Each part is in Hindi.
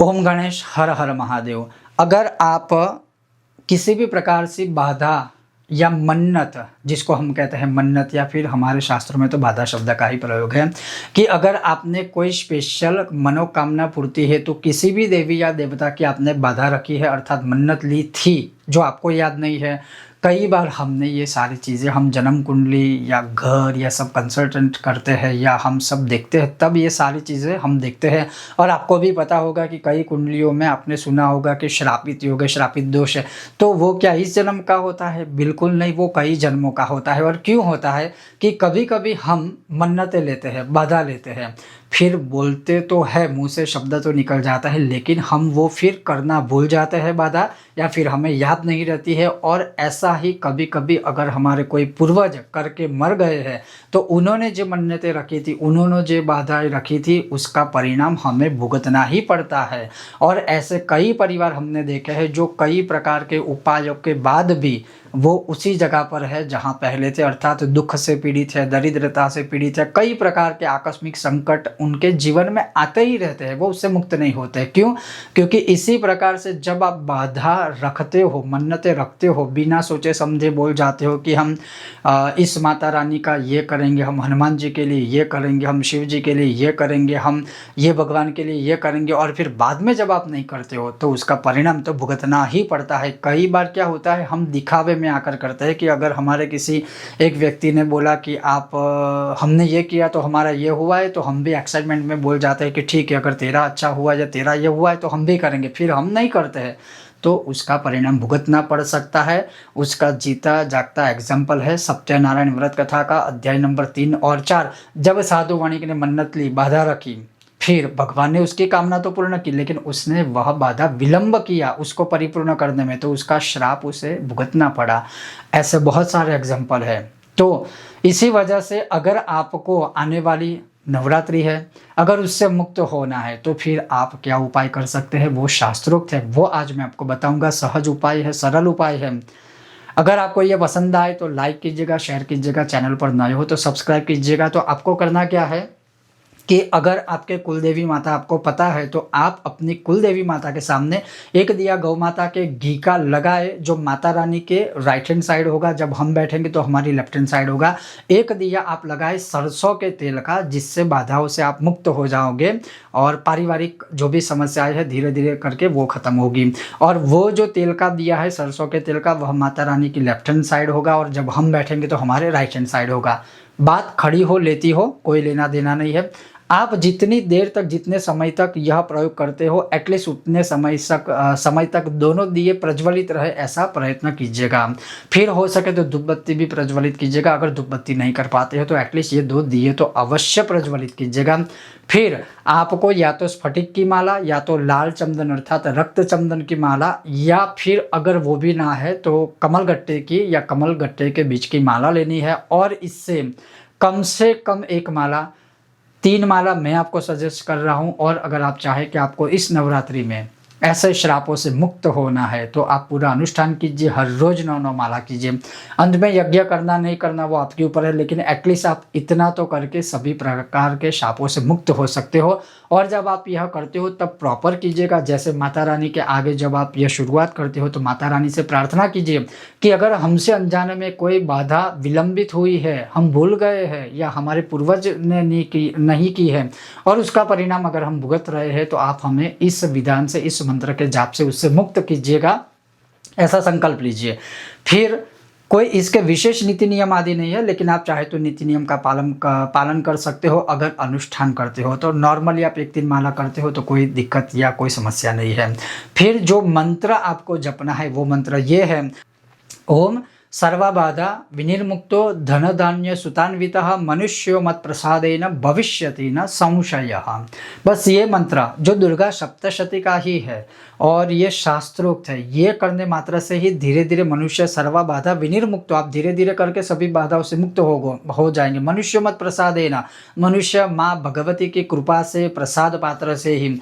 ओम गणेश हर हर महादेव। अगर आप किसी भी प्रकार से बाधा या मन्नत, जिसको हम कहते हैं मन्नत, या फिर हमारे शास्त्रों में तो बाधा शब्द का ही प्रयोग है कि अगर आपने कोई स्पेशल मनोकामना पूर्ति है तो किसी भी देवी या देवता की आपने बाधा रखी है अर्थात मन्नत ली थी जो आपको याद नहीं है। कई बार हमने ये सारी चीज़ें हम जन्म कुंडली या घर या सब कंसल्टेंट करते हैं या हम सब देखते हैं, तब ये सारी चीज़ें हम देखते हैं। और आपको भी पता होगा कि कई कुंडलियों में आपने सुना होगा कि श्रापित योग है, श्रापित दोष है। तो वो क्या इस जन्म का होता है? बिल्कुल नहीं, वो कई जन्मों का होता है। और क्यों होता है कि कभी कभी हम मन्नतें लेते हैं, बाधा लेते हैं, फिर बोलते तो है, मुंह से शब्द तो निकल जाता है, लेकिन हम वो फिर करना भूल जाते हैं बाधा, या फिर हमें याद नहीं रहती है। और ऐसा ही कभी कभी अगर हमारे कोई पूर्वज करके मर गए हैं तो उन्होंने जो मन्नतें रखी थी, उन्होंने जो बाधाएं रखी थी, उसका परिणाम हमें भुगतना ही पड़ता है। और ऐसे कई परिवार हमने देखे हैं जो कई प्रकार के उपायों के बाद भी वो उसी जगह पर है जहाँ पहले थे, अर्थात दुख से पीड़ित है, दरिद्रता से पीड़ित है, कई प्रकार के आकस्मिक संकट उनके जीवन में आते ही रहते हैं, वो उससे मुक्त नहीं होते। क्यों? क्योंकि इसी प्रकार से जब आप बाधा रखते हो, मन्नतें रखते हो, बिना सोचे समझे बोल जाते हो कि हम इस माता रानी का ये करेंगे, हम हनुमान जी के लिए ये करेंगे, हम शिव जी के लिए ये करेंगे, हम ये भगवान के लिए ये करेंगे, और फिर बाद में जब आप नहीं करते हो तो उसका परिणाम तो भुगतना ही पड़ता है। कई बार क्या होता है, हम दिखावे में आकर करते हैं कि अगर हमारे किसी एक व्यक्ति ने बोला कि आप हमने ये किया तो हमारा ये हुआ है, तो हम भी एक्साइटमेंट में बोल जाते हैं कि ठीक है, अगर तेरा अच्छा हुआ या तेरा ये हुआ है तो हम भी करेंगे, फिर हम नहीं करते हैं तो उसका परिणाम भुगतना पड़ सकता है। उसका जीता जागता एग्जाम्पल है सत्यनारायण व्रत कथा का अध्याय नंबर 3 और 4। जब साधु वणिक ने मन्नत ली, बाधा रखी, फिर भगवान ने उसकी कामना तो पूर्ण की, लेकिन उसने वह बाधा विलंब किया उसको परिपूर्ण करने में, तो उसका श्राप उसे भुगतना पड़ा। ऐसे बहुत सारे एग्जाम्पल है। तो इसी वजह से अगर आपको आने वाली नवरात्रि है, अगर उससे मुक्त होना है तो फिर आप क्या उपाय कर सकते हैं, वो शास्त्रोक्त है, वो आज मैं आपको बताऊंगा। सहज उपाय है, सरल उपाय है। अगर आपको ये पसंद आए तो लाइक कीजिएगा, शेयर कीजिएगा, चैनल पर नए हो तो सब्सक्राइब कीजिएगा। तो आपको करना क्या है कि अगर आपके कुलदेवी माता आपको पता है तो आप अपनी कुलदेवी माता के सामने एक दिया गौ माता के घी का लगाए, जो माता रानी के राइट हैंड साइड होगा, जब हम बैठेंगे तो हमारी लेफ्ट हैंड साइड होगा। एक दिया आप लगाए सरसों के तेल का, जिससे बाधाओं से आप मुक्त हो जाओगे और पारिवारिक जो भी समस्याएं है धीरे धीरे करके वो खत्म होगी। और वो जो तेल का दिया है सरसों के तेल का, वह माता रानी की लेफ्ट हैंड साइड होगा, और जब हम बैठेंगे तो हमारे राइट हैंड साइड होगा। बात खड़ी हो लेती हो, कोई लेना देना नहीं है। आप जितनी देर तक, जितने समय तक यह प्रयोग करते हो, एटलीस्ट उतने समय तक दोनों दिए प्रज्वलित रहे, ऐसा प्रयत्न कीजिएगा। फिर हो सके तो धूपबत्ती भी प्रज्वलित कीजिएगा। अगर धूपबत्ती नहीं कर पाते हो तो एटलीस्ट ये 2 दिए तो अवश्य प्रज्वलित कीजिएगा। फिर आपको या तो स्फटिक की माला, या तो लाल चंदन अर्थात रक्त चंदन की माला, या फिर अगर वो भी ना है तो कमल गट्टे की या कमल गट्टे के बीच की माला लेनी है। और इससे कम से कम एक माला, 3 माला मैं आपको सजेस्ट कर रहा हूं। और अगर आप चाहें कि आपको इस नवरात्रि में ऐसे श्रापों से मुक्त होना है तो आप पूरा अनुष्ठान कीजिए, हर रोज 9 माला कीजिए। अंत में यज्ञ करना नहीं करना वो आपके ऊपर है, लेकिन एटलीस्ट आप इतना तो करके सभी प्रकार के शापों से मुक्त हो सकते हो। और जब आप यह करते हो तब प्रॉपर कीजिएगा। जैसे माता रानी के आगे जब आप यह शुरुआत करते हो तो माता रानी से प्रार्थना कीजिए कि अगर हमसे अनजाने में कोई बाधा विलंबित हुई है, हम भूल गए हैं, या हमारे पूर्वज ने नहीं की है, और उसका परिणाम अगर हम भुगत रहे हैं, तो आप हमें इस विधान से, इस मंत्र के जाप से उससे मुक्त कीजिएगा, ऐसा संकल्प लीजिए। फिर कोई इसके विशेष नीति नियम आदि नहीं है, लेकिन आप चाहे तो नीति नियम का पालन कर सकते हो। अगर अनुष्ठान करते हो तो नॉर्मली आप 1 दिन माला करते हो तो कोई दिक्कत या कोई समस्या नहीं है। फिर जो मंत्र आपको जपना है वो मंत्र ये है, ओम सर्वबाधा विनिर्मुक्तो धन धान्य सुतान्वितः मनुष्यो मत प्रसादेन भविष्यति न संशयः। बस ये मंत्र जो दुर्गा सप्तशती का ही है और ये शास्त्रोक्त है, ये करने मात्र से ही धीरे धीरे मनुष्य सर्वबाधा विनिर्मुक्तो, आप धीरे धीरे करके सभी बाधाओं से मुक्त हो जाएंगे। मनुष्य मत प्रसादेन, मनुष्य माँ भगवती की कृपा से, प्रसाद पात्र से ही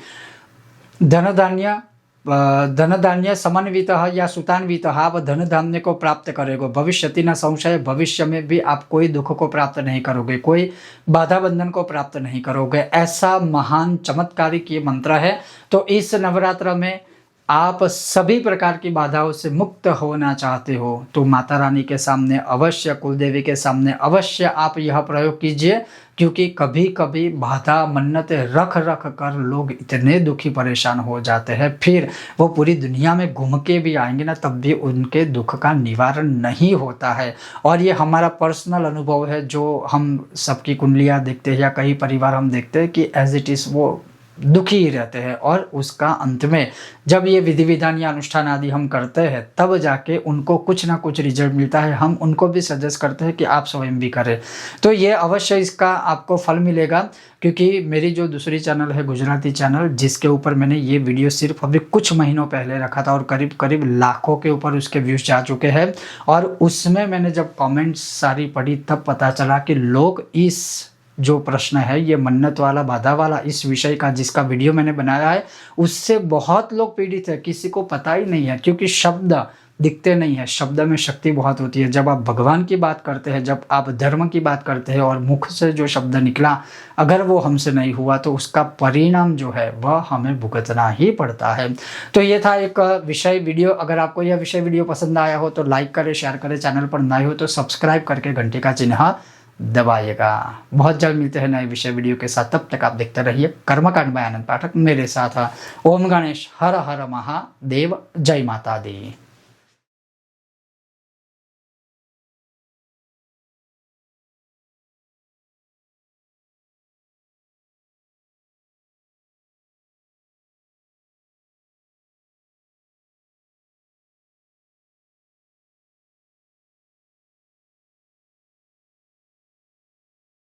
धन धान्य धन धान्य समन्वित या सुतान्वित आप धन धान्य को प्राप्त करोगे, भविष्यति न संशय, भविष्य में भी आप कोई दुख को प्राप्त नहीं करोगे, कोई बाधा बंधन को प्राप्त नहीं करोगे। ऐसा महान चमत्कारिक ये मंत्र है। तो इस नवरात्र में आप सभी प्रकार की बाधाओं से मुक्त होना चाहते हो तो माता रानी के सामने अवश्य, कुलदेवी के सामने अवश्य आप यह प्रयोग कीजिए, क्योंकि कभी कभी बाधा मन्नतें रख रख कर लोग इतने दुखी परेशान हो जाते हैं, फिर वो पूरी दुनिया में घूम के भी आएंगे ना, तब भी उनके दुख का निवारण नहीं होता है। और ये हमारा पर्सनल अनुभव है, जो हम सबकी कुंडलियाँ देखते हैं या कई परिवार हम देखते हैं कि एज इट इज़ वो दुखी ही रहते हैं, और उसका अंत में जब ये विधि विधान या अनुष्ठान आदि हम करते हैं तब जाके उनको कुछ ना कुछ रिजल्ट मिलता है। हम उनको भी सजेस्ट करते हैं कि आप स्वयं भी करें, तो ये अवश्य इसका आपको फल मिलेगा। क्योंकि मेरी जो दूसरी चैनल है गुजराती चैनल, जिसके ऊपर मैंने ये वीडियो सिर्फ अभी कुछ महीनों पहले रखा था और करीब करीब लाखों के ऊपर उसके व्यूज़ जा चुके हैं, और उसमें मैंने जब कमेंट्स सारी पढ़ी तब पता चला कि लोग इस जो प्रश्न है ये मन्नत वाला, बाधा वाला, इस विषय का जिसका वीडियो मैंने बनाया है, उससे बहुत लोग पीड़ित है। किसी को पता ही नहीं है, क्योंकि शब्द दिखते नहीं है, शब्द में शक्ति बहुत होती है। जब आप भगवान की बात करते हैं, जब आप धर्म की बात करते हैं और मुख से जो शब्द निकला अगर वो हमसे नहीं हुआ तो उसका परिणाम जो है वह हमें भुगतना ही पड़ता है। तो ये था एक विषय वीडियो। अगर आपको यह विषय वीडियो पसंद आया हो तो लाइक करें, शेयर करें, चैनल पर नए हो तो सब्सक्राइब करके घंटे का चिन्ह दबाइएगा। बहुत जल्द मिलते हैं नए विषय वीडियो के साथ, तब तक आप देखते रहिए कर्मकांड बाय आनंद पाठक मेरे साथ। ओम गणेश, हर हर महादेव, जय माता दी।